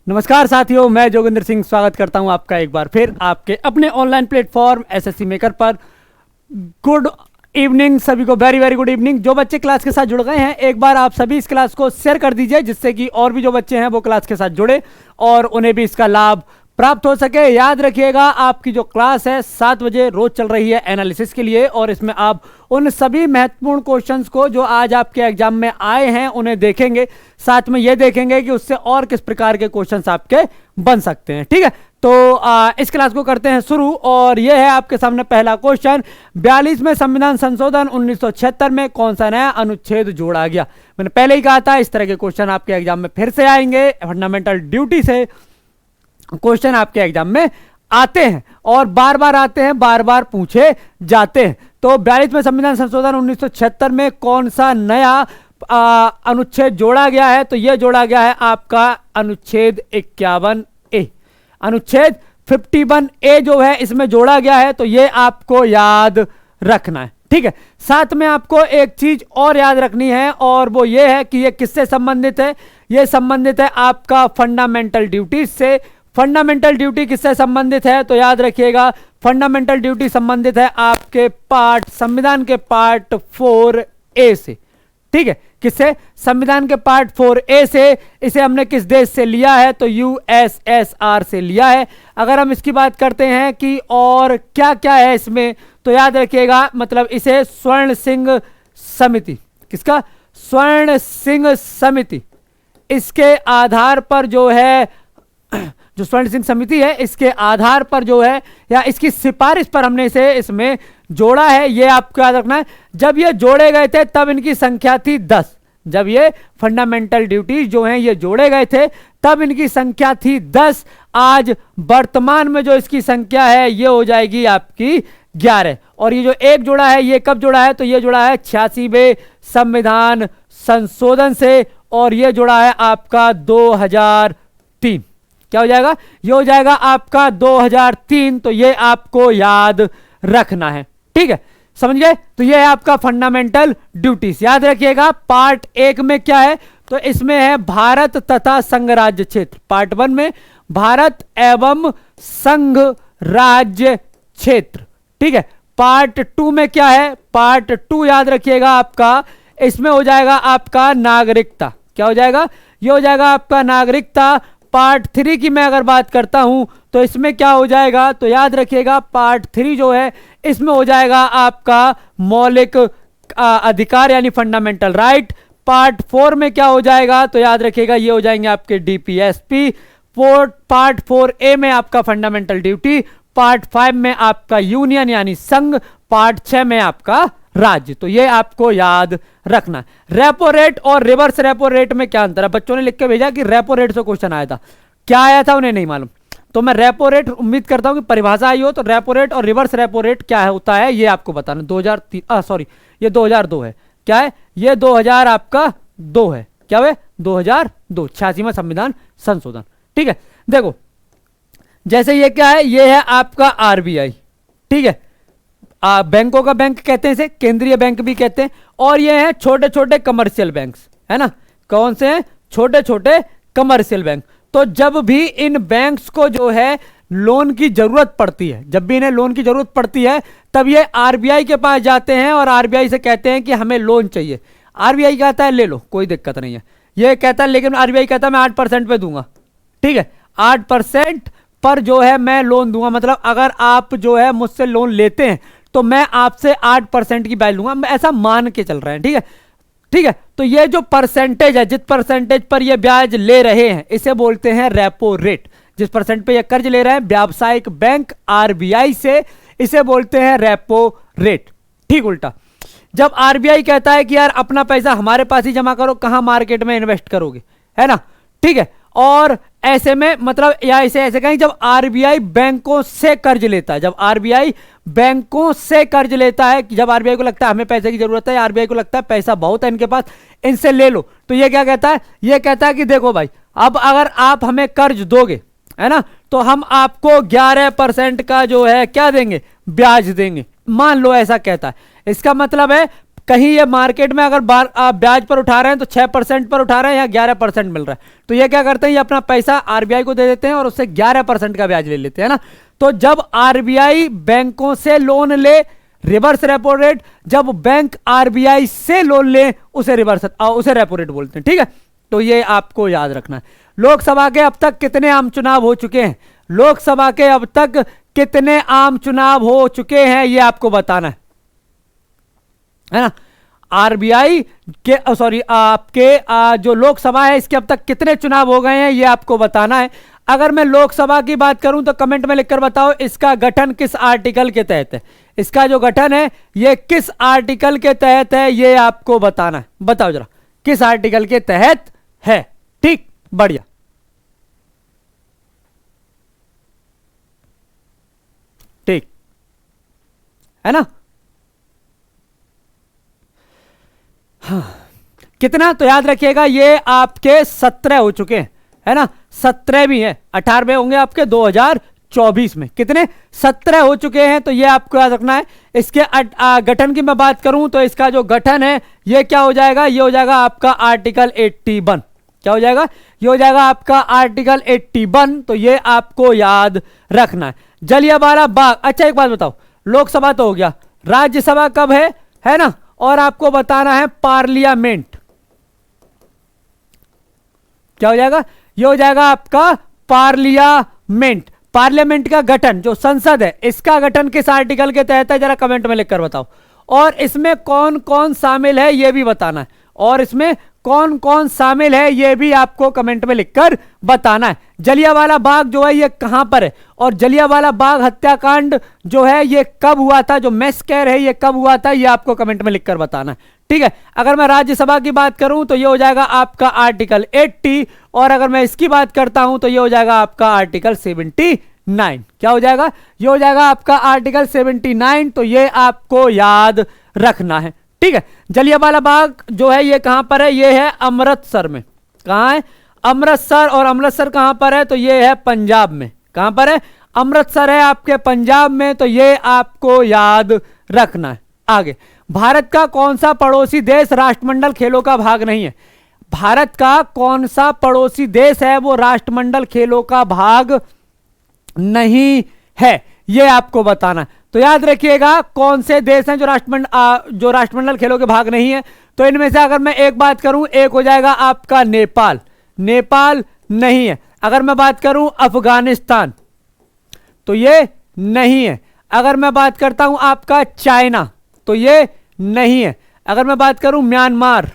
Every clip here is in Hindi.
नमस्कार साथियों, मैं जोगिंदर सिंह स्वागत करता हूं आपका एक बार फिर आपके अपने ऑनलाइन प्लेटफॉर्म एसएससी मेकर पर। गुड इवनिंग सभी को, वेरी वेरी गुड इवनिंग। जो बच्चे क्लास के साथ जुड़ गए हैं, एक बार आप सभी इस क्लास को शेयर कर दीजिए, जिससे कि और भी जो बच्चे हैं वो क्लास के साथ जुड़े और उन्हें भी इसका लाभ प्राप्त हो सके। याद रखिएगा, आपकी जो क्लास है 7 बजे रोज चल रही है एनालिसिस के लिए, और इसमें आप उन सभी महत्वपूर्ण क्वेश्चंस को जो आज आपके एग्जाम में आए हैं उन्हें देखेंगे। साथ में ये देखेंगे कि उससे और किस प्रकार के क्वेश्चंस आपके बन सकते हैं। ठीक है, तो इस क्लास को करते हैं शुरू। और यह है आपके सामने पहला क्वेश्चन, 42वें संविधान संशोधन 1976 में कौन सा नया अनुच्छेद जोड़ा गया। मैंने पहले ही कहा था इस तरह के क्वेश्चन आपके एग्जाम में फिर से आएंगे। फंडामेंटल ड्यूटी से क्वेश्चन आपके एग्जाम में आते हैं और बार बार आते हैं, बार बार पूछे जाते हैं। तो 42वें संविधान संशोधन 1976 में कौन सा नया अनुच्छेद जोड़ा गया है, तो यह जोड़ा गया है आपका अनुच्छेद 51A। अनुच्छेद 51A जो है इसमें जोड़ा गया है, तो यह आपको याद रखना है। ठीक है, साथ में आपको एक चीज और याद रखनी है, और वो ये है कि ये किससे संबंधित है। ये संबंधित है आपका फंडामेंटल ड्यूटी से। फंडामेंटल ड्यूटी किससे संबंधित है, तो याद रखिएगा फंडामेंटल ड्यूटी संबंधित है आपके संविधान के पार्ट 4A से। ठीक है, किससे? संविधान के पार्ट 4A से। इसे हमने किस देश से लिया है, तो यूएसएसआर से लिया है। अगर हम इसकी बात करते हैं कि और क्या क्या है इसमें, तो याद रखिएगा मतलब इसे स्वर्ण सिंह समिति, किसका? स्वर्ण सिंह समिति, इसके आधार पर जो है जो स्वर्ण सिंह समिति है इसके आधार पर जो है या इसकी सिफारिश पर हमने इसे इसमें जोड़ा है। ये आपको याद रखना है। जब ये जोड़े गए थे तब इनकी संख्या थी 10। जब ये फंडामेंटल ड्यूटीज जो हैं ये जोड़े गए थे तब इनकी संख्या थी 10। आज वर्तमान में जो इसकी संख्या है ये हो जाएगी आपकी 11। और ये जो एक जोड़ा है ये कब जोड़ा है, तो ये जोड़ा है 86वें संविधान संशोधन से, और ये जोड़ा है आपका 2003। क्या हो जाएगा? ये हो जाएगा आपका 2003। तो ये आपको याद रखना है। ठीक है, समझ गए? तो ये है आपका फंडामेंटल ड्यूटीज। याद रखिएगा पार्ट 1 में क्या है, तो इसमें है भारत तथा संघ राज्य क्षेत्र। पार्ट 1 में भारत एवं संघ राज्य क्षेत्र। ठीक है, पार्ट 2 में क्या है? पार्ट 2 याद रखिएगा आपका इसमें हो जाएगा आपका नागरिकता। क्या हो जाएगा? ये हो जाएगा आपका नागरिकता। पार्ट 3 की मैं अगर बात करता हूं तो इसमें क्या हो जाएगा, तो याद रखिएगा पार्ट 3 जो है इसमें हो जाएगा आपका मौलिक अधिकार यानी फंडामेंटल राइट। पार्ट 4 में क्या हो जाएगा, तो याद रखिएगा ये हो जाएंगे आपके डीपीएसपी। पार्ट 4A में आपका फंडामेंटल ड्यूटी। पार्ट 5 में आपका यूनियन यानी संघ। पार्ट 6 में आपका राज्य। तो ये आपको याद रखना। रेपो रेट और रिवर्स रेपो रेट में क्या अंतर है? बच्चों ने लिख के भेजा कि रेपो रेट से क्वेश्चन आया था, क्या आया था उन्हें नहीं मालूम। तो मैं रेपो रेट उम्मीद करता हूं कि परिभाषा आई हो, तो रेपो रेट और रिवर्स रेपो रेट क्या होता है ये आपको बताना। 2003 सॉरी ये 2002 है। क्या है ये? 2000 आपका 2 है। क्या है? 2002 86वां संविधान संशोधन। ठीक है, देखो जैसे ये क्या है, ये है आपका आरबीआई। ठीक है, बैंकों का बैंक कहते हैं इसे, केंद्रीय बैंक भी कहते हैं। और ये हैं छोटे छोटे कमर्शियल बैंक्स, है ना। कौन से हैं? छोटे छोटे कमर्शियल बैंक। तो जब भी इन बैंक्स को जो है लोन की जरूरत पड़ती है, जब भी इन्हें लोन की जरूरत पड़ती है, तब ये आरबीआई के पास जाते हैं और आरबीआई से कहते हैं कि हमें लोन चाहिए। आरबीआई कहता है ले लो, कोई दिक्कत नहीं है। ये कहता है, लेकिन आरबीआई कहता है मैं 8% पे दूंगा। ठीक है, 8% पर जो है मैं लोन दूंगा। मतलब अगर आप जो है मुझसे लोन लेते हैं तो मैं आपसे 8% की ब्याज लूंगा, ऐसा मान के चल रहे हैं। ठीक है, ठीक है। तो ये जो परसेंटेज है, जिस परसेंटेज पर ये ब्याज ले रहे हैं, इसे बोलते हैं रेपो रेट। जिस परसेंट पे ये कर्ज ले रहे हैं व्यावसायिक बैंक आरबीआई से, इसे बोलते हैं रेपो रेट। ठीक उल्टा, जब आरबीआई कहता है कि यार अपना पैसा हमारे पास ही जमा करो, कहां मार्केट में इन्वेस्ट करोगे, है ना। ठीक है, और ऐसे में मतलब या इसे ऐसे कहें, जब आरबीआई बैंकों से कर्ज लेता है, जब आरबीआई बैंकों से कर्ज लेता है, जब आरबीआई को लगता है हमें पैसे की जरूरत है, आरबीआई को लगता है पैसा बहुत है इनके पास, इनसे ले लो, तो ये क्या कहता है? ये कहता है कि देखो भाई, अब अगर आप हमें कर्ज दोगे, है ना, तो हम आपको 11% का जो है क्या देंगे? ब्याज देंगे। मान लो ऐसा कहता है। इसका मतलब है कहीं ये मार्केट में अगर आप ब्याज पर उठा रहे हैं तो 6% पर उठा रहे हैं या 11% मिल रहा है, तो ये क्या करते हैं, ये अपना पैसा आरबीआई को दे देते हैं और उससे 11% का ब्याज ले लेते हैं ना। तो जब आरबीआई बैंकों से लोन ले, रिवर्स रेपो रेट, जब बैंक आरबीआई से लोन ले उसे उसे रेपो रेट बोलते हैं, ठीक है। तो ये आपको याद रखना है। लोकसभा के अब तक कितने आम चुनाव हो चुके हैं, लोकसभा के अब तक कितने आम चुनाव हो चुके हैं ये आपको बताना है ना। आरबीआई के सॉरी आपके जो लोकसभा है इसके अब तक कितने चुनाव हो गए हैं ये आपको बताना है। अगर मैं लोकसभा की बात करूं तो कमेंट में लिखकर बताओ इसका गठन किस आर्टिकल के तहत है, इसका जो गठन है ये किस आर्टिकल के तहत है ये आपको बताना है। बताओ जरा किस आर्टिकल के तहत है। ठीक, बढ़िया। ठीक है ना। हाँ, कितना तो याद रखिएगा, ये आपके 17 हो चुके हैं, है ना। 17 भी हैं, 18वें होंगे आपके 2024 में। कितने? 17 हो चुके हैं। तो ये आपको याद रखना है। इसके गठन की मैं बात करूं तो इसका जो गठन है ये क्या हो जाएगा, ये हो जाएगा आपका आर्टिकल 81। क्या हो जाएगा? ये हो जाएगा आपका आर्टिकल 81। तो ये आपको याद रखना है। जलियांवाला बाग। अच्छा एक बात बताओ, लोकसभा तो हो गया, राज्यसभा कब है ना। और आपको बताना है पार्लियामेंट। क्या हो जाएगा? ये हो जाएगा आपका पार्लियामेंट। पार्लियामेंट का गठन, जो संसद है, इसका गठन किस आर्टिकल के तहत है जरा कमेंट में लिखकर बताओ। और इसमें कौन कौन शामिल है ये भी बताना है, और इसमें कौन कौन शामिल है ये भी आपको कमेंट में लिखकर बताना है। जलियांवाला बाग जो है ये कहां पर है, और जलियांवाला बाग हत्याकांड जो है ये कब हुआ था, जो मैस्कर है ये कब हुआ था, ये आपको कमेंट में लिखकर बताना है। ठीक है। अगर मैं राज्यसभा की बात करूं तो ये हो जाएगा आपका आर्टिकल 80, और अगर मैं इसकी बात करता हूं तो ये हो जाएगा आपका आर्टिकल 79। क्या हो जाएगा? ये हो जाएगा आपका आर्टिकल 79। तो ये आपको याद रखना है। ठीक है। जलियांवाला बाग जो है ये कहां पर है, ये है अमृतसर में। कहां है? अमृतसर। और अमृतसर कहां पर है, तो ये है पंजाब में। कहां पर है? अमृतसर है आपके पंजाब में। तो ये आपको याद रखना है। आगे, भारत का कौन सा पड़ोसी देश राष्ट्रमंडल खेलों का भाग नहीं है? भारत का कौन सा पड़ोसी देश है वो राष्ट्रमंडल खेलों का भाग नहीं है, ये आपको बताना है। तो याद रखिएगा कौन से देश हैं जो राष्ट्रमंडल खेलों के भाग नहीं है। तो इनमें से अगर मैं एक बात करूं, एक हो जाएगा आपका नेपाल। नेपाल नहीं है। अगर मैं बात करूं अफगानिस्तान, तो ये नहीं है। अगर मैं बात करता हूं आपका चाइना, तो ये नहीं है। अगर मैं बात करूं म्यांमार,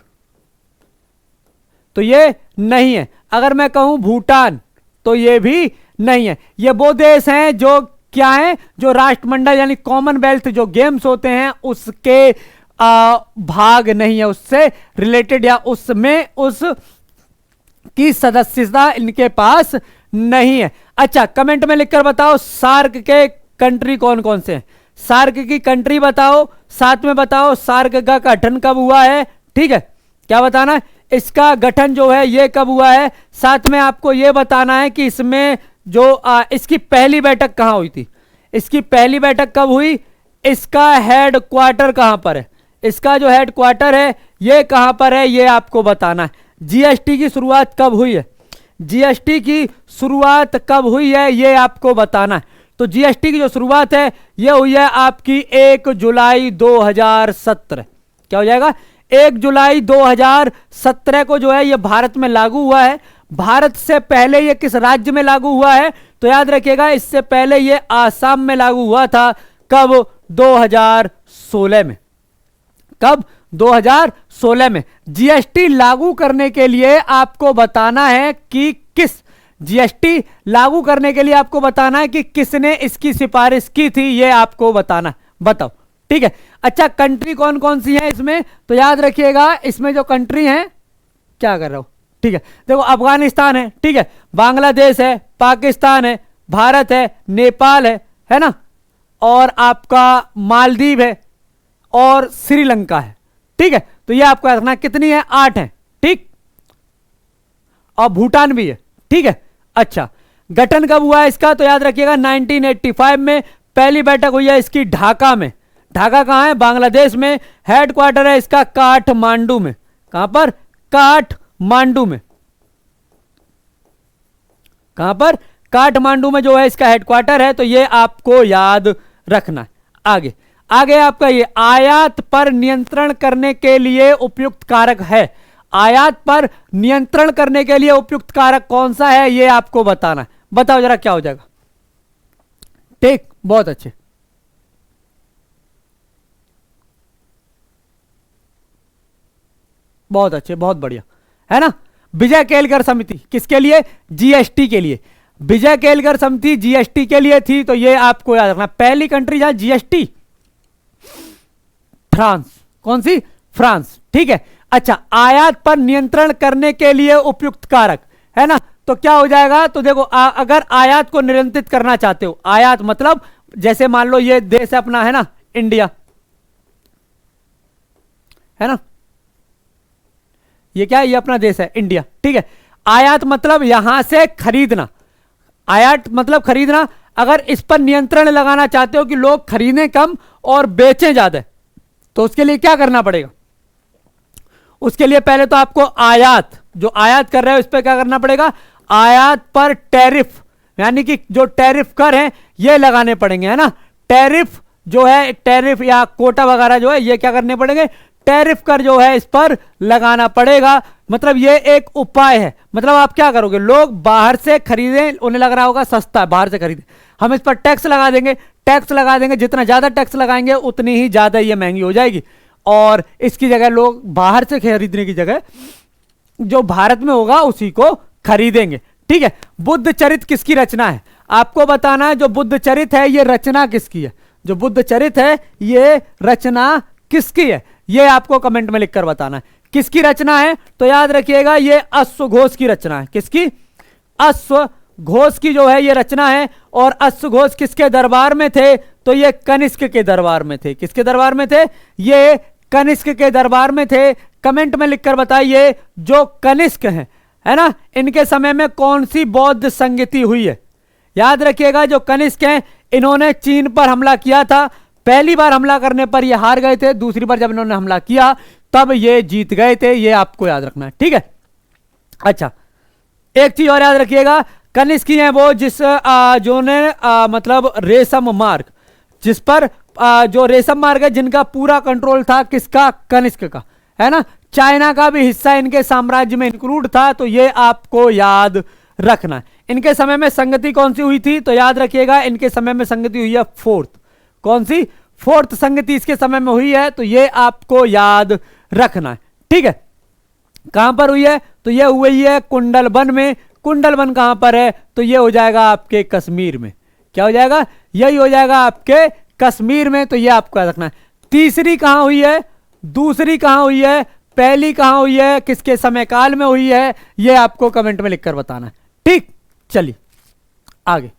तो ये नहीं है। अगर मैं कहूं भूटान, तो ये भी नहीं है। ये वो देश हैं जो क्या है, जो राष्ट्रमंडल यानी कॉमनवेल्थ जो गेम्स होते हैं उसके भाग नहीं है, उससे रिलेटेड या उसमें उस की सदस्यता इनके पास नहीं है। अच्छा, कमेंट में लिखकर बताओ सार्क के कंट्री कौन कौन से हैं। सार्क की कंट्री बताओ, साथ में बताओ सार्क का गठन कब हुआ है। ठीक है, क्या बताना है? इसका गठन जो है ये कब हुआ है। साथ में आपको ये बताना है कि इसमें जो इसकी पहली बैठक कहां हुई थी, इसकी पहली बैठक कब हुई, इसका हेड क्वार्टर कहां पर है, इसका जो हेड क्वार्टर है ये कहां पर है, ये आपको बताना है। जीएसटी की शुरुआत कब हुई है, जीएसटी की शुरुआत कब हुई है ये आपको बताना है। तो जीएसटी की जो शुरुआत है ये हुई है आपकी 1 जुलाई 2017। क्या हो जाएगा? 1 जुलाई 2017 को जो है ये भारत में लागू हुआ है। भारत से पहले ये किस राज्य में लागू हुआ है, तो याद रखिएगा इससे पहले ये आसाम में लागू हुआ था। कब? 2016 में। कब? 2016 में। जीएसटी लागू करने के लिए आपको बताना है कि किस, जीएसटी लागू करने के लिए आपको बताना है कि किसने इसकी सिफारिश की थी, ये आपको बताना। बताओ। ठीक है। अच्छा, कंट्री कौन कौन सी है इसमें, तो याद रखिएगा इसमें जो कंट्री है, क्या कर रहा हूं, ठीक है, देखो अफगानिस्तान है, ठीक है, बांग्लादेश है, पाकिस्तान है, भारत है, नेपाल है ना, और आपका मालदीव है और श्रीलंका है। ठीक है। तो ये आपको याद रखना कितनी है, 8 है। ठीक, और भूटान भी है। ठीक है। अच्छा, गठन कब हुआ है इसका, तो याद रखिएगा 1985 में पहली बैठक हुई है इसकी ढाका में। ढाका कहाँ है? बांग्लादेश में। हेडक्वार्टर है इसका काठमांडू में। कहां पर? काठमांडू में। कहां पर? काठमांडू में जो है इसका हेडक्वार्टर है। तो ये आपको याद रखना है। आगे आगे आपका ये आयात पर नियंत्रण करने के लिए उपयुक्त कारक है। आयात पर नियंत्रण करने के लिए उपयुक्त कारक कौन सा है ये आपको बताना है। बताओ जरा क्या हो जाएगा। ठीक, बहुत अच्छे। बहुत अच्छे, बहुत बढ़िया, है ना। विजय केलकर समिति किसके लिए? जीएसटी के लिए। विजय केलकर समिति जीएसटी के लिए थी। तो ये आपको याद रखना। पहली कंट्री जहां जीएसटी, फ्रांस। कौन सी? फ्रांस। ठीक है। अच्छा, आयात पर नियंत्रण करने के लिए उपयुक्त कारक, है ना। तो क्या हो जाएगा? तो देखो अगर आयात को नियंत्रित करना चाहते हो, आयात मतलब जैसे मान लो ये देश अपना है ना, इंडिया, है ना। ये क्या है? ये अपना देश है इंडिया। ठीक है। आयात मतलब यहां से खरीदना। आयात मतलब खरीदना। अगर इस पर नियंत्रण लगाना चाहते हो कि लोग खरीदें कम और बेचें ज्यादा, तो उसके लिए क्या करना पड़ेगा? उसके लिए पहले तो आपको आयात, जो आयात कर रहे हो इस पर क्या करना पड़ेगा? आयात पर टैरिफ, यानी कि जो टैरिफ कर हैं ये लगाने पड़ेंगे, है ना। टैरिफ जो है, टैरिफ या कोटा वगैरह जो है ये क्या करने पड़ेंगे? टैरिफ कर जो है इस पर लगाना पड़ेगा। मतलब ये एक उपाय है। मतलब आप क्या करोगे? लोग बाहर से खरीदें, उन्हें लग रहा होगा सस्ता है, बाहर से खरीदें, हम इस पर टैक्स लगा देंगे। टैक्स लगा देंगे, जितना ज्यादा टैक्स लगाएंगे उतनी ही ज्यादा ये महंगी हो जाएगी। और इसकी जगह लोग बाहर से खरीदने की जगह जो भारत में होगा उसी को खरीदेंगे। ठीक है। बुद्ध चरित किसकी रचना है? आपको बताना है जो बुद्ध चरित है ये रचना किसकी है। जो बुद्ध चरित है ये रचना किसकी है ये आपको कमेंट में लिखकर बताना है। किसकी रचना है? तो याद रखिएगा ये अश्वघोष की रचना है। किसकी? अश्वघोष की जो है ये रचना है। और अश्वघोष किसके दरबार में थे? तो ये कनिष्क के दरबार में थे। किसके दरबार में थे? ये कनिष्क के दरबार में थे। कमेंट में लिखकर बताइए जो कनिष्क हैं, है ना, इनके समय में कौन सी बौद्ध संगति हुई है। याद रखिएगा जो कनिष्क हैं इन्होंने चीन पर हमला किया था। पहली बार हमला करने पर ये हार गए थे, दूसरी बार जब इन्होंने हमला किया तब ये जीत गए थे। ये आपको याद रखना है। ठीक है। अच्छा, एक चीज और याद रखिएगा, कनिष्क हैं वो जिस जो ने मतलब रेशम मार्ग, जिस पर जो रेशम मार्ग है जिनका पूरा कंट्रोल था किसका? कनिष्क का, है ना। चाइना का भी हिस्सा इनके साम्राज्य में इंक्लूड था। तो ये आपको याद रखना है। इनके समय में संगति कौन सी हुई थी? तो याद रखिएगा इनके समय में संगति हुई है फोर्थ। कौन सी? फोर्थ संगति इसके समय में हुई है। तो ये आपको याद रखना है। ठीक है। कहां पर हुई है? तो ये हुई है कुंडलबन में। कुंडलबन कहां पर है? तो ये हो जाएगा आपके कश्मीर में। क्या हो जाएगा? यही हो जाएगा आपके कश्मीर में। तो ये आपको याद रखना है। तीसरी कहां हुई है? दूसरी कहां हुई है? पहली कहां हुई है? किसके समय काल में हुई है? ये आपको कमेंट में लिखकर बताना है। ठीक, चलिए आगे।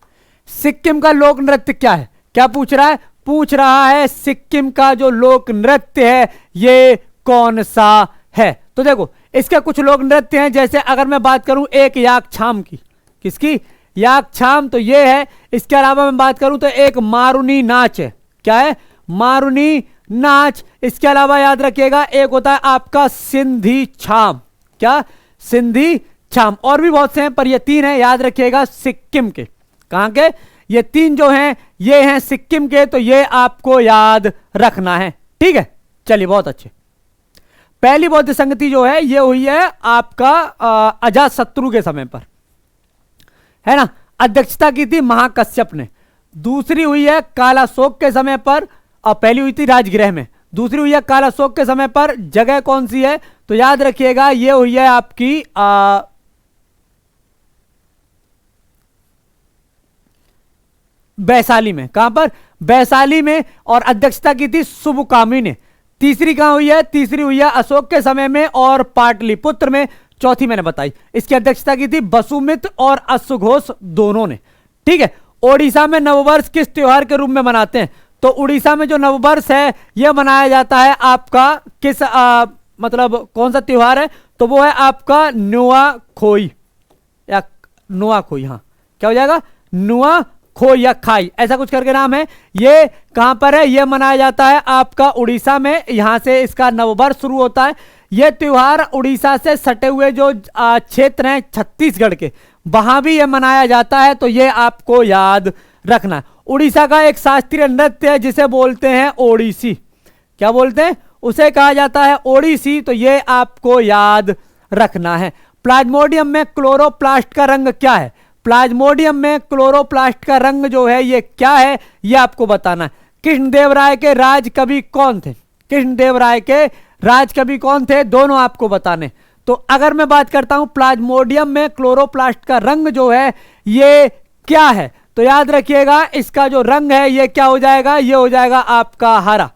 सिक्किम का लोक नृत्य क्या है? क्या पूछ रहा है? पूछ रहा है सिक्किम का जो लोक नृत्य है ये कौन सा है। तो देखो इसके कुछ लोक नृत्य हैं। जैसे अगर मैं बात करूं एक याकछाम की, किसकी? याकछाम। तो ये है। इसके अलावा मैं बात करूं तो एक मारुनी नाच है। क्या है? मारुनी नाच। इसके अलावा याद रखिएगा एक होता है आपका सिंधी छाम। क्या? सिंधी छाम। और भी बहुत से हैं पर ये तीन हैं, याद रखिएगा सिक्किम के। कहां के? ये तीन जो हैं ये हैं सिक्किम के। तो ये आपको याद रखना है। ठीक है। चलिए बहुत अच्छे। पहली बौद्ध संगति जो है ये हुई है आपका अजातशत्रु के समय पर, है ना। अध्यक्षता की थी महाकश्यप ने। दूसरी हुई है कालाशोक के समय पर, और पहली हुई थी राजगृह में। दूसरी हुई है कालाशोक के समय पर। जगह कौन सी है? तो याद रखिएगा ये हुई है आपकी वैशाली में। कहां पर? वैशाली में। और अध्यक्षता की थी शुभकामी ने। तीसरी कहां हुई है? तीसरी हुई है अशोक के समय में और पाटलिपुत्र में। चौथी मैंने बताई, इसकी अध्यक्षता की थी वसुमित्र और अश्वघोष दोनों ने। ठीक है। ओडिशा में नववर्ष किस त्योहार के रूप में मनाते हैं? तो उड़ीसा में जो नववर्ष है यह मनाया जाता है आपका किस मतलब कौन सा त्योहार है? तो वो है आपका नुआखोई या नुआखोई। हाँ, क्या हो जाएगा? नुआखोई। खो या खाई, ऐसा कुछ करके नाम है। ये कहां पर है? ये मनाया जाता है आपका उड़ीसा में, यहां से इसका नववर्ष शुरू होता है। ये त्योहार उड़ीसा से सटे हुए जो क्षेत्र हैं छत्तीसगढ़ के, वहां भी ये मनाया जाता है, तो ये आपको याद रखना है। उड़ीसा का एक शास्त्रीय नृत्य है जिसे बोलते हैं ओडिसी। क्या बोलते हैं? उसे कहा जाता है ओडिसी, तो ये आपको याद रखना है। प्लाज्मोडियम में क्लोरोप्लास्ट का रंग क्या है? प्लाज्मोडियम में क्लोरोप्लास्ट का रंग जो है ये क्या है, ये आपको बताना है। कृष्णदेवराय के राज कवि कौन थे? कृष्णदेवराय के राज कवि कौन थे? दोनों आपको बताने। तो अगर मैं बात करता हूं प्लाज्मोडियम में क्लोरोप्लास्ट का रंग जो है ये क्या है, तो याद रखिएगा इसका जो रंग है ये क्या हो जाएगा? ये हो जाएगा आपका हरा।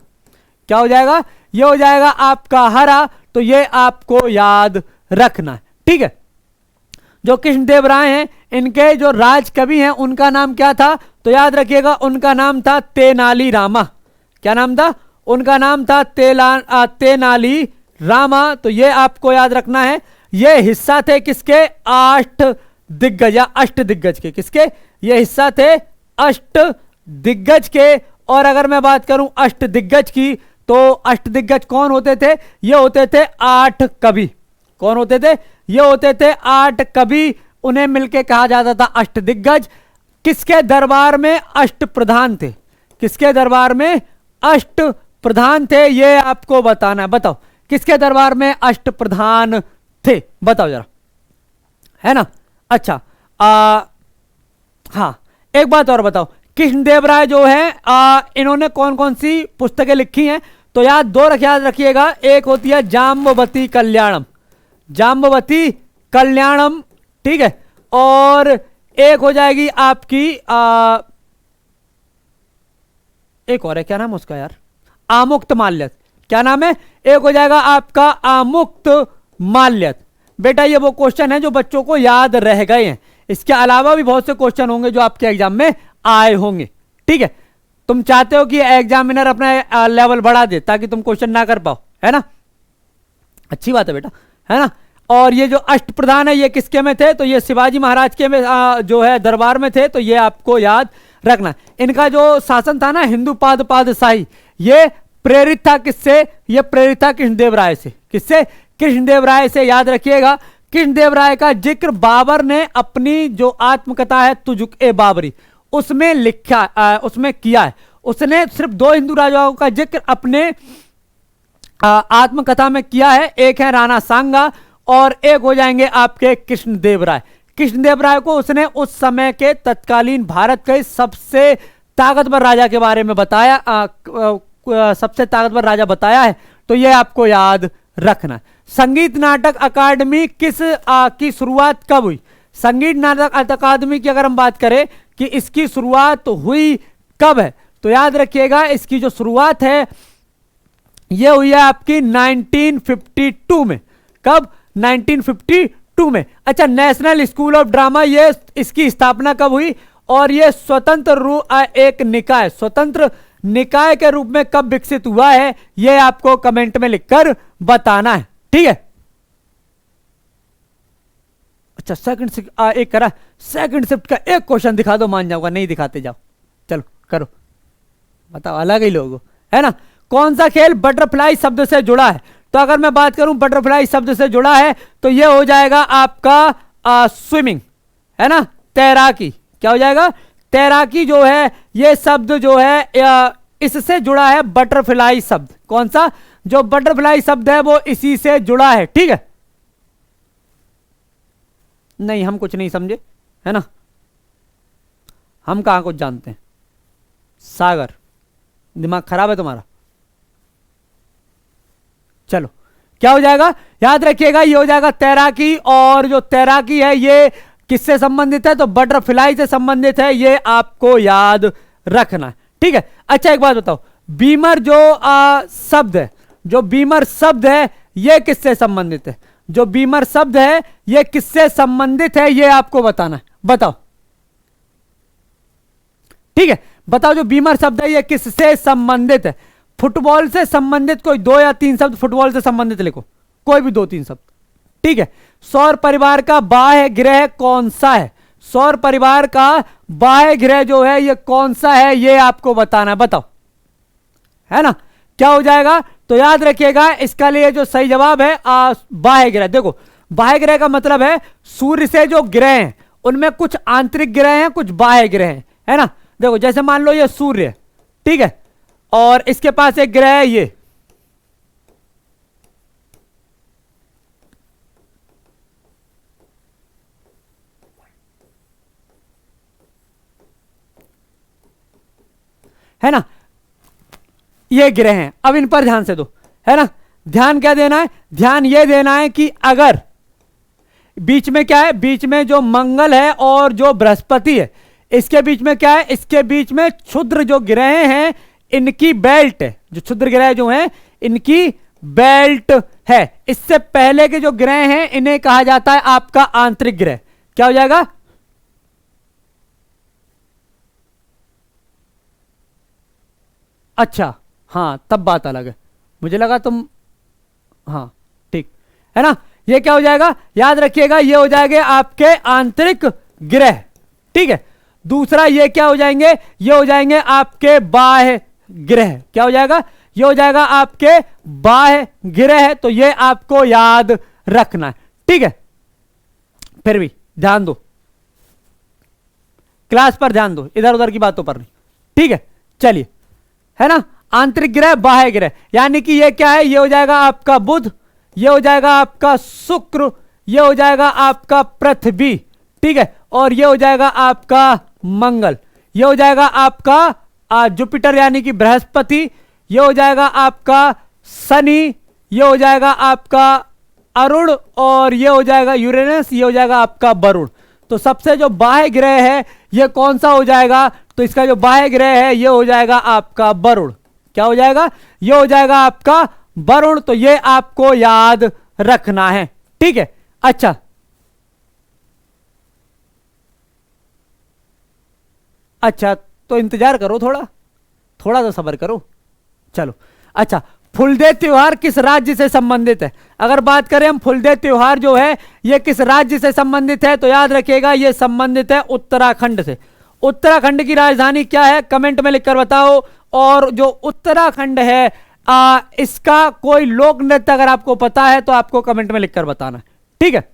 क्या हो जाएगा? ये हो जाएगा आपका हरा, तो ये आपको याद रखना है। ठीक है। जो कृष्णदेवराय हैं इनके जो राज कवि हैं उनका नाम क्या था? तो याद रखिएगा उनका नाम था तेनाली रामा। क्या नाम था? उनका नाम था तेनाली रामा, तो ये आपको याद रखना है। ये हिस्सा थे किसके? अष्ट दिग्गज या अष्ट दिग्गज के। किसके? ये हिस्सा थे अष्ट दिग्गज के। और अगर मैं बात करूं अष्ट दिग्गज की, तो अष्ट दिग्गज कौन होते थे? ये होते थे 8 कवि। कौन होते थे? ये होते थे 8 कवि, उन्हें मिलके कहा जाता था अष्ट दिग्गज। किसके दरबार में अष्ट प्रधान थे? किसके दरबार में अष्ट प्रधान थे? ये आपको बताना है। बताओ किसके दरबार में अष्ट प्रधान थे? बताओ जरा, है ना। अच्छा, हाँ एक बात और बताओ, कृष्णदेवराय जो है इन्होंने कौन कौन सी पुस्तकें लिखी हैं? तो याद दो याद रखिएगा। एक होती है जाम्बवती कल्याणम, जाम्बवती कल्याणम, ठीक है। और एक हो जाएगी आपकी एक और है, क्या नाम है उसका यार? आमुक्त माल्यत। क्या नाम है? एक हो जाएगा आपका आमुक्त माल्यत। बेटा ये वो क्वेश्चन है जो बच्चों को याद रह गए हैं। इसके अलावा भी बहुत से क्वेश्चन होंगे जो आपके एग्जाम में आए होंगे। ठीक है। तुम चाहते हो कि एग्जामिनर अपना लेवल बढ़ा दे ताकि तुम क्वेश्चन ना कर पाओ, है ना। अच्छी बात है बेटा, है ना। और ये जो अष्ट प्रधान है ये किसके में थे? तो ये शिवाजी महाराज के में जो है दरबार में थे, तो ये आपको याद रखना। इनका जो शासन था ना हिंदू पादशाही, ये प्रेरित था किससे? ये प्रेरित था कृष्णदेवराय से। किससे? कृष्णदेवराय से। याद रखिएगा कृष्णदेवराय का जिक्र बाबर ने अपनी जो आत्मकथा है तुजुक-ए बाबरी उसमें लिखा, उसमें किया है। उसने सिर्फ 2 हिंदू राजाओं का जिक्र अपने आत्मकथा में किया है। एक है राणा सांगा और एक हो जाएंगे आपके कृष्णदेवराय। कृष्णदेवराय को उसने उस समय के तत्कालीन भारत के सबसे ताकतवर राजा के बारे में बताया, सबसे ताकतवर राजा बताया है, तो यह आपको याद रखना। संगीत नाटक अकादमी की शुरुआत कब हुई? संगीत नाटक अकादमी की अगर हम बात करें कि इसकी शुरुआत हुई कब है, तो याद रखिएगा इसकी जो शुरुआत है यह हुई है आपकी 1952 में। कब? 1952 में। अच्छा, नेशनल स्कूल ऑफ ड्रामा, ये इसकी स्थापना कब हुई? और यह एक निकाय, स्वतंत्र निकाय के रूप में कब विकसित हुआ है, यह आपको कमेंट में लिखकर बताना है। ठीक है। अच्छा, सेकंड एक करा, सेकंड शिफ्ट का एक क्वेश्चन दिखा दो, मान जाऊंगा। नहीं दिखाते जाओ, चलो करो, बताओ। अलग ही लोग है ना। कौन सा खेल बटरफ्लाई शब्द से जुड़ा है? तो अगर मैं बात करूं बटरफ्लाई शब्द से जुड़ा है तो यह हो जाएगा आपका स्विमिंग, है ना, तैराकी। क्या हो जाएगा? तैराकी जो है यह शब्द जो है इससे जुड़ा है बटरफ्लाई शब्द। कौन सा? जो बटरफ्लाई शब्द है वो इसी से जुड़ा है। ठीक है। नहीं, हम कुछ नहीं समझे, है ना। हम कहां कुछ जानते हैं। सागर, दिमाग खराब है तुम्हारा। चलो, क्या हो जाएगा? याद रखिएगा ये हो जाएगा तैराकी। और जो तैराकी है ये किससे संबंधित है? तो बटरफ्लाई से संबंधित है, ये आपको याद रखना है। ठीक है। अच्छा, एक बात बताओ, बीमर जो शब्द है, जो बीमर शब्द है ये किससे संबंधित है? जो बीमर शब्द है ये किससे संबंधित है, ये आपको बताना है। बताओ। ठीक है, बताओ जो बीमर शब्द है ये किससे संबंधित है? फुटबॉल से संबंधित कोई 2 या 3 शब्द फुटबॉल से संबंधित लिखो, कोई भी 2-3 शब्द। ठीक है। सौर परिवार का बाह्य ग्रह कौन सा है? सौर परिवार का बाह्य ग्रह जो है ये कौन सा है, ये आपको बताना है, बताओ, है ना। क्या हो जाएगा, तो याद रखिएगा इसका लिए जो सही जवाब है बाह्य ग्रह। देखो बाह्य ग्रह का मतलब है सूर्य से जो ग्रह हैं उनमें कुछ आंतरिक ग्रह हैं, कुछ बाह्य ग्रह हैं, है ना। देखो जैसे मान लो ये सूर्य है, ठीक है, और इसके पास एक ग्रह है ये, है ना, ये ग्रह हैं। अब इन पर ध्यान से दो, है ना। ध्यान क्या देना है, ध्यान ये देना है कि अगर बीच में क्या है, बीच में जो मंगल है और जो बृहस्पति है, इसके बीच में क्या है, इसके बीच में क्षुद्र जो ग्रह हैं इनकी बेल्ट है, जो क्षुद्र ग्रह जो हैं इनकी बेल्ट है। इससे पहले के जो ग्रह हैं इन्हें कहा जाता है आपका आंतरिक ग्रह। क्या हो जाएगा, अच्छा हाँ तब बात अलग है, मुझे लगा तुम, हाँ ठीक है ना। ये क्या हो जाएगा, याद रखिएगा ये हो जाएंगे आपके आंतरिक ग्रह, ठीक है। दूसरा ये क्या हो जाएंगे, ये हो जाएंगे आपके बाह्य ग्रह। क्या हो जाएगा, ये हो जाएगा आपके बाह्य ग्रह। तो ये आपको याद रखना है, ठीक है। फिर भी ध्यान दो, क्लास पर ध्यान दो, इधर उधर की बातों पर नहीं, ठीक है। चलिए, है ना, आंतरिक ग्रह बाह्य ग्रह, यानी कि ये क्या है, ये हो जाएगा आपका बुध, ये हो जाएगा आपका शुक्र, ये हो जाएगा आपका पृथ्वी, ठीक है, और ये हो जाएगा आपका मंगल, ये हो जाएगा आपका जुपिटर यानी कि बृहस्पति, ये हो जाएगा आपका शनि, ये हो जाएगा आपका अरुण, और ये हो जाएगा यूरेनस, ये हो जाएगा आपका वरुण। तो सबसे जो बाह्य ग्रह है ये कौन सा हो जाएगा, तो इसका जो बाह्य ग्रह है ये हो जाएगा आपका वरुण। क्या हो जाएगा, ये हो जाएगा आपका वरुण। तो ये आपको याद रखना है, ठीक है। अच्छा, अच्छा तो इंतजार करो, थोड़ा थोड़ा सा सब्र करो, चलो। अच्छा, फुलदेव त्योहार किस राज्य से संबंधित है, अगर बात करें हम फुलदेव त्योहार जो है ये किस राज्य से संबंधित है, तो याद रखिएगा ये संबंधित है उत्तराखंड से। उत्तराखंड की राजधानी क्या है, कमेंट में लिखकर बताओ। और जो उत्तराखंड है इसका कोई लोक नृत्य अगर आपको पता है तो आपको कमेंट में लिखकर बताना, ठीक है।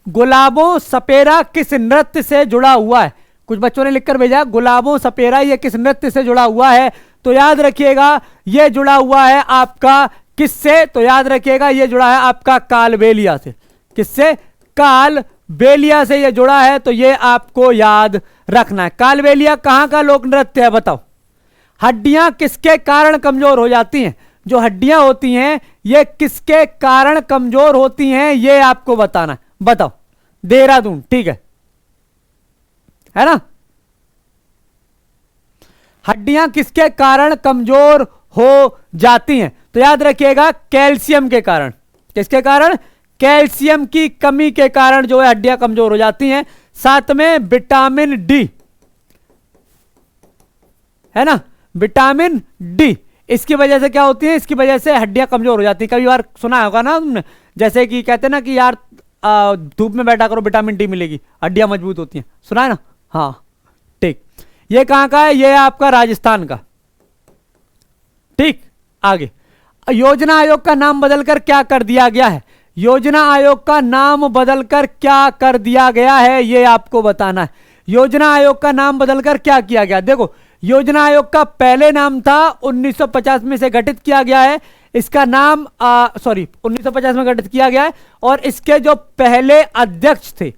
गुलाबों सपेरा किस नृत्य से जुड़ा हुआ है, कुछ बच्चों ने लिखकर भेजा गुलाबों सपेरा ये किस नृत्य से जुड़ा हुआ है, तो याद रखिएगा ये जुड़ा हुआ है आपका किससे, तो याद रखिएगा ये जुड़ा है आपका कालबेलिया से। किससे, कालबेलिया से ये जुड़ा है, तो ये आपको याद रखना है। कालबेलिया कहां का लोक नृत्य है, बताओ। हड्डियां किसके कारण कमजोर हो जाती हैं, जो हड्डियां होती हैं ये किसके कारण कमजोर होती हैं, ये आपको बताना है, बताओ। देहरादून, ठीक है ना। हड्डियां किसके कारण कमजोर हो जाती हैं, तो याद रखिएगा कैल्शियम के कारण। किसके कारण, कैल्शियम की कमी के कारण जो है हड्डियां कमजोर हो जाती हैं। साथ में विटामिन डी, है ना, विटामिन डी, इसकी वजह से क्या होती है, इसकी वजह से हड्डियां कमजोर हो जाती हैं। कई बार सुना होगा ना तुमने, जैसे कि कहते हैं ना कि यार धूप में बैठा करो विटामिन डी मिलेगी, हड्डियां मजबूत होती हैं, सुना है ना। हाँ ठीक, ये कहां का है, ये आपका राजस्थान का, ठीक। आगे, योजना आयोग का नाम बदलकर क्या कर दिया गया है, योजना आयोग का नाम बदलकर क्या कर दिया गया है, ये आपको बताना है। योजना आयोग का नाम बदलकर क्या किया गया, देखो योजना आयोग का पहले नाम था 1950 में से गठित किया गया है, इसका नाम 1950 में गठित किया गया है, और इसके जो पहले अध्यक्ष थे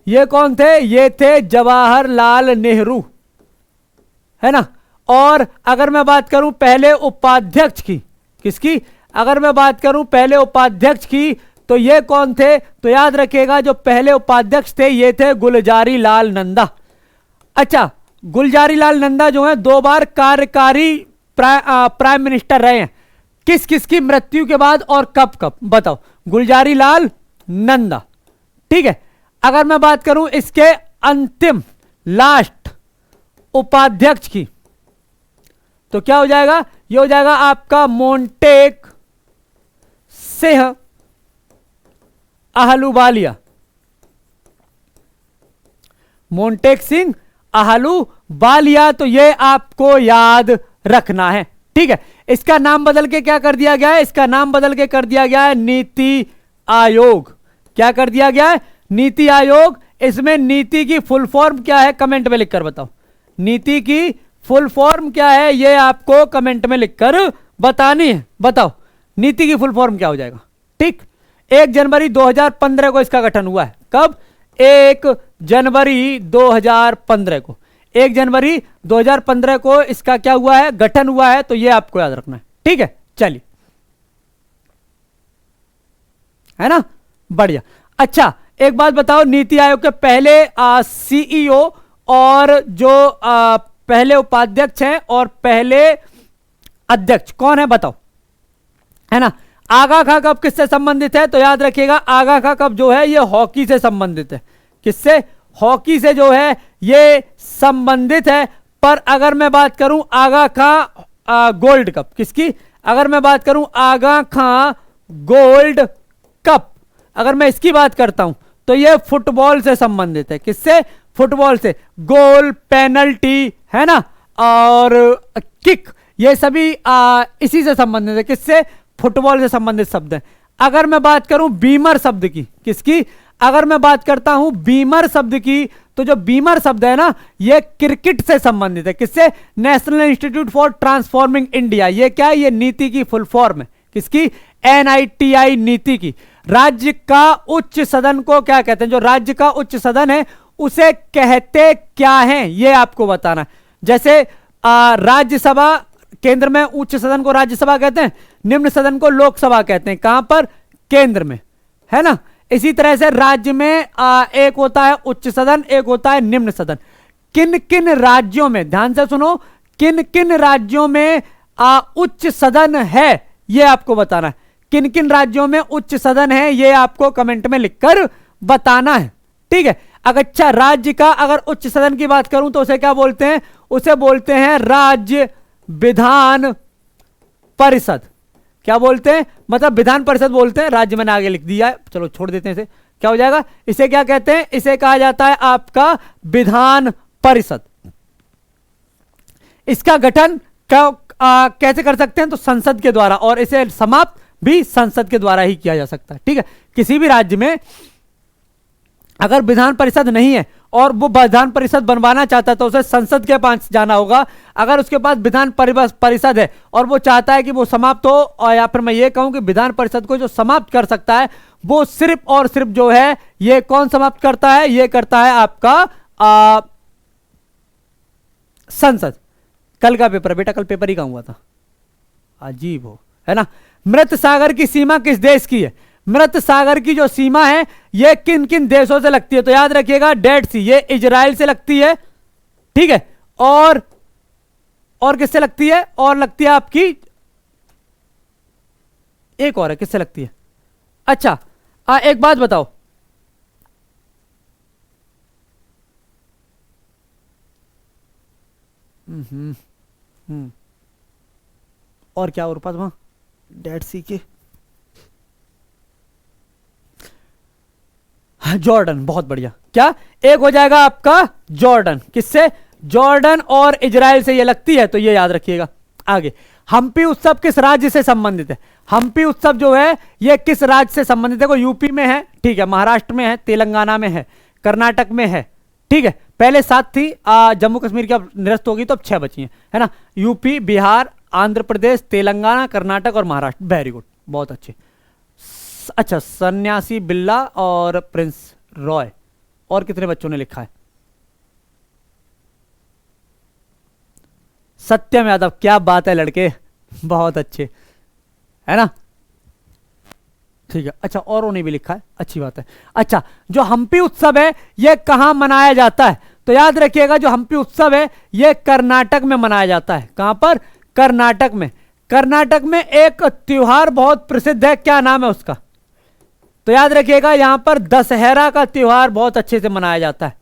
ये कौन थे, ये थे जवाहरलाल नेहरू, है ना। और अगर मैं बात करूं पहले उपाध्यक्ष की, किसकी, अगर मैं बात करूं पहले उपाध्यक्ष की, तो ये कौन थे, तो याद रखिएगा जो पहले उपाध्यक्ष थे ये थे गुलजारी लाल नंदा। अच्छा, गुलजारी लाल नंदा जो है 2 बार कार्यकारी प्राइम मिनिस्टर रहे हैं, किस किस की मृत्यु के बाद और कब कब, बताओ। गुलजारी लाल नंदा, ठीक है। अगर मैं बात करूं इसके अंतिम लास्ट उपाध्यक्ष की, तो क्या हो जाएगा, ये हो जाएगा आपका मोंटेक सिंह अहलूवालिया। मोंटेक सिंह आहलू बालिया, तो ये आपको याद रखना है। ठीक है, इसका नाम बदल के क्या कर दिया गया है? इसका नाम बदल के कर दिया गया है नीति आयोग। क्या कर दिया गया है? नीति आयोग। इसमें नीति की फुल फॉर्म क्या है? कमेंट में लिखकर बताओ। नीति की फुल फॉर्म क्या है? ये आपको कमेंट में लिखकर बतानी है। बताओ नीति की फुल फॉर्म क्या हो जाएगा? ठीक, 1 जनवरी 2015 को इसका गठन हुआ है। कब? 1 जनवरी 2015 को। 1 जनवरी 2015 को इसका क्या हुआ है? गठन हुआ है। तो ये आपको याद रखना है। ठीक है, चलिए, है ना, बढ़िया। अच्छा, एक बात बताओ, नीति आयोग के पहले सीईओ और जो पहले उपाध्यक्ष हैं और पहले अध्यक्ष कौन है? बताओ, है ना। आगा खां कप किससे संबंधित है? तो याद रखिएगा, आगा खां कप जो है ये हॉकी से संबंधित है। किससे? हॉकी से जो है ये संबंधित है। पर अगर मैं बात करूं आगा खां गोल्ड कप, किसकी? अगर मैं बात करूं आगा खां गोल्ड कप, अगर मैं इसकी बात करता हूं तो ये फुटबॉल से संबंधित है। किससे? फुटबॉल से। गोल, पेनल्टी, है ना, और किक, ये सभी इसी से संबंधित है। किससे? फुटबॉल से संबंधित शब्द है। अगर मैं बात करूं बीमर शब्द की, किसकी? अगर मैं बात करता हूं बीमर शब्द की, तो जो बीमर शब्द है ना, ये क्रिकेट से संबंधित है। किससे? National institute for transforming India. ये क्या है? ये नीति की फुल फॉर्म है। किसकी? NITI नीति की। राज्य का उच्च सदन को क्या कहते हैं? जो राज्य का उच्च सदन है उसे कहते क्या है? ये आपको बताना है। जैसे राज्यसभा, केंद्र में उच्च सदन को राज्यसभा कहते हैं, निम्न सदन को लोकसभा कहते हैं। कहां पर? केंद्र में, है ना। इसी तरह से राज्य में एक होता है उच्च सदन, एक होता है निम्न सदन। किन किन राज्यों में, ध्यान से सुनो, किन किन राज्यों में उच्च सदन है, यह आपको बताना है। किन किन राज्यों में उच्च सदन है, यह आपको कमेंट में लिखकर बताना है। ठीक है, अच्छा, राज्य का अगर उच्च सदन की बात करूं तो उसे क्या बोलते हैं? उसे बोलते हैं राज्य विधान परिषद। क्या बोलते हैं? मतलब विधान परिषद बोलते हैं। राज्य मैंने आगे लिख दिया है, चलो छोड़ देते हैं इसे। क्या हो जाएगा? इसे क्या कहते हैं? इसे कहा जाता है आपका विधान परिषद। इसका गठन कैसे कर सकते हैं? तो संसद के द्वारा, और इसे समाप्त भी संसद के द्वारा ही किया जा सकता है। ठीक है, किसी भी राज्य में अगर विधान परिषद नहीं है और वो विधान परिषद बनवाना चाहता है तो उसे संसद के पास जाना होगा। अगर उसके पास विधान परिषद है और वो चाहता है कि वो समाप्त हो, और या फिर मैं ये कहूं कि विधान परिषद को जो समाप्त कर सकता है वो सिर्फ और सिर्फ जो है, ये कौन समाप्त करता है? ये करता है आपका संसद। कल का पेपर बेटा, कल पेपर ही कहां हुआ था? अजीब हो, है ना। मृत सागर की सीमा किस देश की है? मृत सागर की जो सीमा है ये किन किन देशों से लगती है? तो याद रखिएगा, डेड सी, ये इजराइल से लगती है। ठीक है, और किससे लगती है? और लगती है आपकी, एक और है, किससे लगती है? अच्छा, एक बात बताओ, और क्या और पास वहां डेड सी के? जॉर्डन, बहुत बढ़िया। क्या? एक हो जाएगा आपका जॉर्डन। किससे? जॉर्डन और इजराइल से ये लगती है, तो ये याद रखिएगा। आगे, हम्पी उत्सव किस राज्य से संबंधित है? हम्पी उत्सव जो है ये किस राज्य से संबंधित है? को यूपी में है, ठीक है, महाराष्ट्र में है, तेलंगाना में है, कर्नाटक में है। ठीक है, पहले 7 थी, जम्मू कश्मीर की अब निरस्त होगी तो अब 6 बची हैं, है ना। यूपी, बिहार, आंध्र प्रदेश, तेलंगाना, कर्नाटक और महाराष्ट्र। वेरी गुड, बहुत अच्छे। अच्छा, सन्यासी बिल्ला और प्रिंस रॉय, और कितने बच्चों ने लिखा है? सत्यम यादव, क्या बात है लड़के, बहुत अच्छे, है ना। ठीक है, अच्छा, औरों ने भी लिखा है, अच्छी बात है। अच्छा, जो हम्पी उत्सव है ये कहां मनाया जाता है? तो याद रखिएगा, जो हम्पी उत्सव है ये कर्नाटक में मनाया जाता है। कहां पर? कर्नाटक में। कर्नाटक में एक त्योहार बहुत प्रसिद्ध है, क्या नाम है उसका? तो याद रखिएगा, यहां पर दशहरा का त्योहार बहुत अच्छे से मनाया जाता है।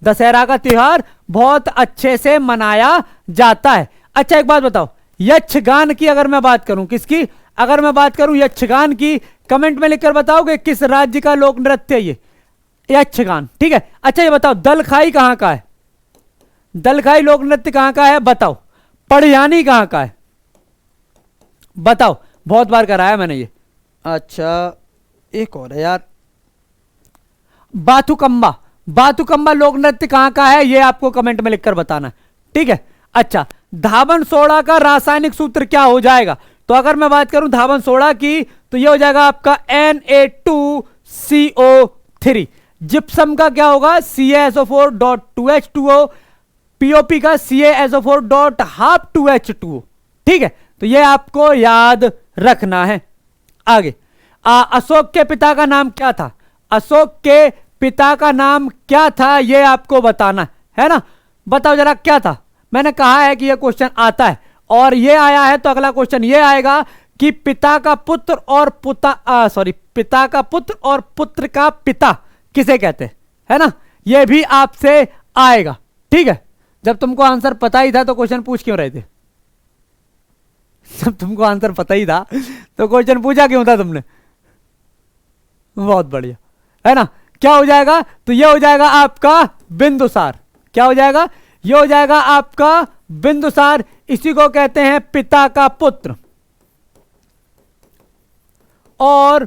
दशहरा का त्योहार बहुत अच्छे से मनाया जाता है। अच्छा, एक बात बताओ, यक्षगान की अगर मैं बात करूं, किसकी? अगर मैं बात करूं यक्षगान की, कमेंट में लिखकर बताओगे किस राज्य का लोक नृत्य है ये? यक्षगान। ठीक है, अच्छा ये बताओ दलखाई कहां का है? दलखाई लोक नृत्य कहां का है बताओ। पढ़यानी कहां का है बताओ, बहुत बार कराया मैंने ये। अच्छा एक और है यार, बाथुकंबा। बाथुकंबा लोक नृत्य कहां का है, ये आपको कमेंट में लिखकर बताना है। ठीक है, अच्छा धावन सोडा का रासायनिक सूत्र क्या हो जाएगा? तो अगर मैं बात करूं धावन सोडा की तो ये हो जाएगा आपका Na2CO3। जिप्सम का क्या होगा? CaSO4.2H2O। पीओपी का CaSO4.12H2O। ठीक है, तो ये आपको याद रखना है। आगे अशोक के पिता का नाम क्या था? अशोक के पिता का नाम क्या था ये आपको बताना है ना। बताओ जरा क्या था। मैंने कहा है कि ये क्वेश्चन आता है और ये आया है तो अगला क्वेश्चन ये आएगा कि पिता का पुत्र और पिता का पुत्र और पुत्र का पिता किसे कहते हैं, है ना। ये भी आपसे आएगा। ठीक है, जब तुमको आंसर पता ही था तो क्वेश्चन पूछ क्यों रहे थे? जब तुमको आंसर पता ही था तो क्वेश्चन पूछा क्यों था तुमने? बहुत बढ़िया, है ना। क्या हो जाएगा? तो ये हो जाएगा आपका बिंदुसार। क्या हो जाएगा? ये हो जाएगा आपका बिंदुसार। इसी को कहते हैं पिता का पुत्र और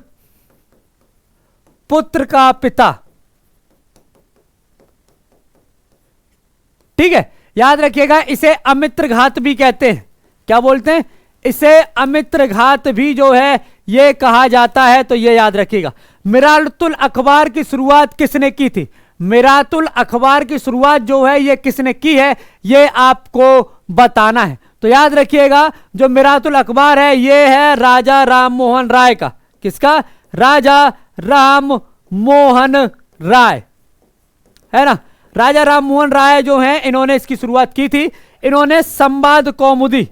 पुत्र का पिता। ठीक है, याद रखिएगा इसे अमित्र घात भी कहते हैं। क्या बोलते हैं? इसे अमित्र घात भी जो है ये कहा जाता है, तो ये याद रखिएगा। मिरातुल अखबार की शुरुआत किसने की थी? मिरातुल अखबार की शुरुआत जो है ये किसने की है ये आपको बताना है। तो याद रखिएगा जो मिरातुल अखबार है ये है राजा राम मोहन राय का। किसका? राजा राम मोहन राय, है ना। राजा राम मोहन राय जो हैं इन्होंने इसकी शुरुआत की थी। इन्होंने संवाद कौमुदी,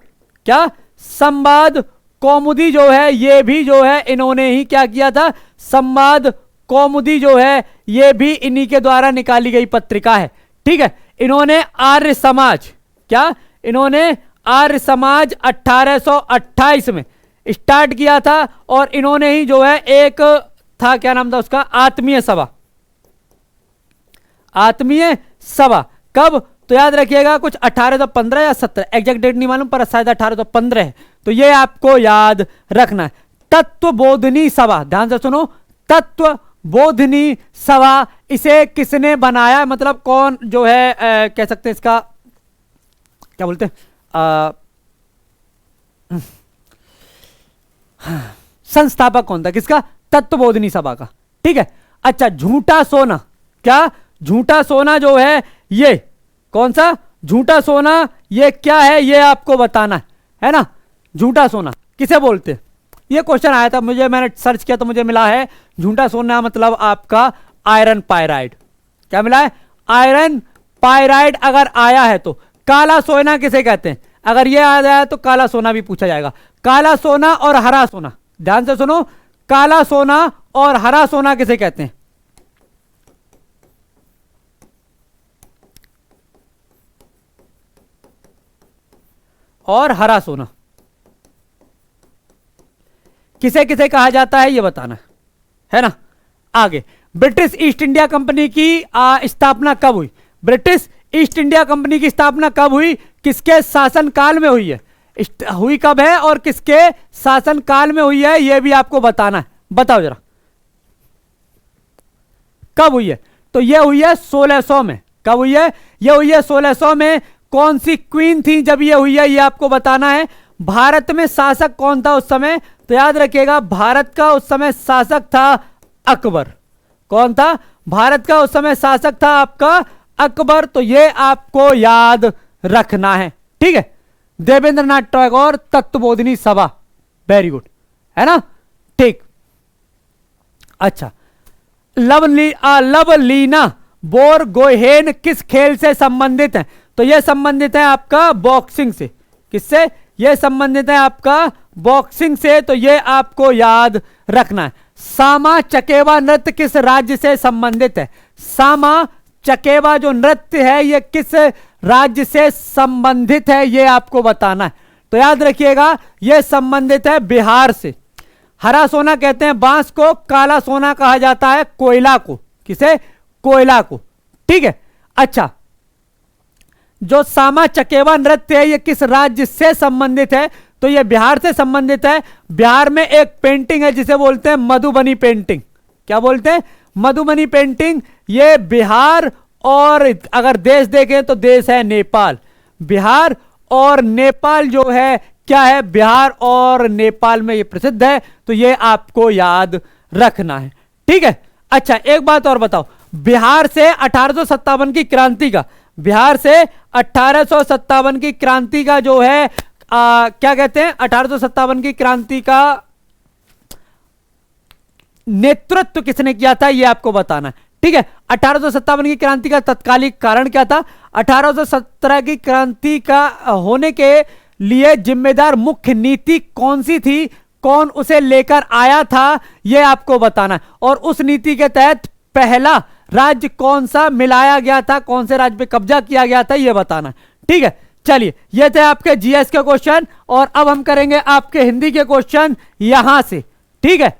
क्या संवाद कौमुदी जो है ये भी जो है इन्होंने ही क्या किया था? संवाद कौमुदी जो है ये भी इन्हीं के द्वारा निकाली गई पत्रिका है। ठीक है, इन्होंने आर्य समाज, क्या इन्होंने आर्य समाज 1828 में स्टार्ट किया था और इन्होंने ही जो है एक था, क्या नाम था उसका? आत्मीय सभा। आत्मीय सभा कब? तो याद रखिएगा कुछ 1815 या 17, एग्जैक्ट डेट नहीं मालूम पर शायद 1815 है। तो ये आपको याद रखना है। तत्व बोधनी सभा, ध्यान से सुनो, तत्व बोधनी सभा इसे किसने बनाया? मतलब कौन जो है कह सकते हैं इसका क्या बोलते हैं संस्थापक कौन था? किसका? तत्व बोधनी सभा का। ठीक है, अच्छा झूठा सोना, क्या झूठा सोना जो है ये कौन सा? झूठा सोना ये क्या है ये आपको बताना है ना। झूठा सोना किसे बोलते हैं? ये क्वेश्चन आया था मुझे, मैंने सर्च किया तो मुझे मिला है झूठा सोना मतलब आपका आयरन पायराइड। क्या मिला है? आयरन पायराइड अगर आया है तो काला सोना किसे कहते हैं? अगर ये आ जाए तो काला सोना भी पूछा जाएगा। काला सोना और हरा सोना, ध्यान से सुनो, काला सोना और हरा सोना किसे कहते हैं? और हरा सोना किसे किसे कहा जाता है ये बताना है ना। आगे ब्रिटिश ईस्ट इंडिया कंपनी की स्थापना कब हुई? ब्रिटिश ईस्ट इंडिया कंपनी की स्थापना कब हुई? किसके शासन काल में हुई है? हुई कब है और किसके शासन काल में हुई है ये भी आपको बताना है। बताओ जरा कब हुई है? तो ये हुई है 1600 में। कब हुई है? ये हुई है 1600 में। कौन सी क्वीन थी जब ये हुई है ये आपको बताना है। भारत में शासक कौन था उस समय? तो याद रखिएगा भारत का उस समय शासक था अकबर। कौन था? भारत का उस समय शासक था आपका अकबर। तो ये आपको याद रखना है। ठीक है, देवेंद्रनाथ टैगोर तत्वबोधिनी सभा, वेरी गुड, है ना। ठीक, अच्छा लवलीना बोरगोहेन किस खेल से संबंधित है? तो यह संबंधित है आपका बॉक्सिंग से। किससे? यह संबंधित है आपका बॉक्सिंग से। तो यह आपको याद रखना है। सामा चकेवा नृत्य किस राज्य से संबंधित है? सामा चकेवा जो नृत्य है यह किस राज्य से संबंधित है ये आपको बताना है। तो याद रखिएगा यह संबंधित है बिहार से। हरा सोना कहते हैं बांस को, काला सोना कहा जाता है कोयला को। किसे? कोयला को। ठीक है, अच्छा, जो सामा चकेवा नृत्य है ये किस राज्य से संबंधित है? तो ये बिहार से संबंधित है। बिहार में एक पेंटिंग है जिसे बोलते हैं मधुबनी पेंटिंग। क्या बोलते हैं? मधुबनी पेंटिंग। ये बिहार और अगर देश देखें तो देश है नेपाल। बिहार और नेपाल जो है क्या है? बिहार और नेपाल में ये प्रसिद्ध है, तो ये आपको याद रखना है। ठीक है, अच्छा, एक बात और बताओ, बिहार से 1857 की क्रांति का, बिहार से 1857 की क्रांति का जो है क्या कहते हैं, 1857 की क्रांति का नेतृत्व किसने किया था, यह आपको बताना है। ठीक है, 1857 की क्रांति का तत्कालिक कारण क्या था? 1817 की क्रांति का होने के लिए जिम्मेदार मुख्य नीति कौन सी थी, कौन उसे लेकर आया था, यह आपको बताना है। और उस नीति के तहत पहला राज्य कौन सा मिलाया गया था, कौन से राज्य पे कब्जा किया गया था, यह बताना है। ठीक है, चलिए, ये थे आपके जीएस के क्वेश्चन और अब हम करेंगे आपके हिंदी के क्वेश्चन यहां से। ठीक है,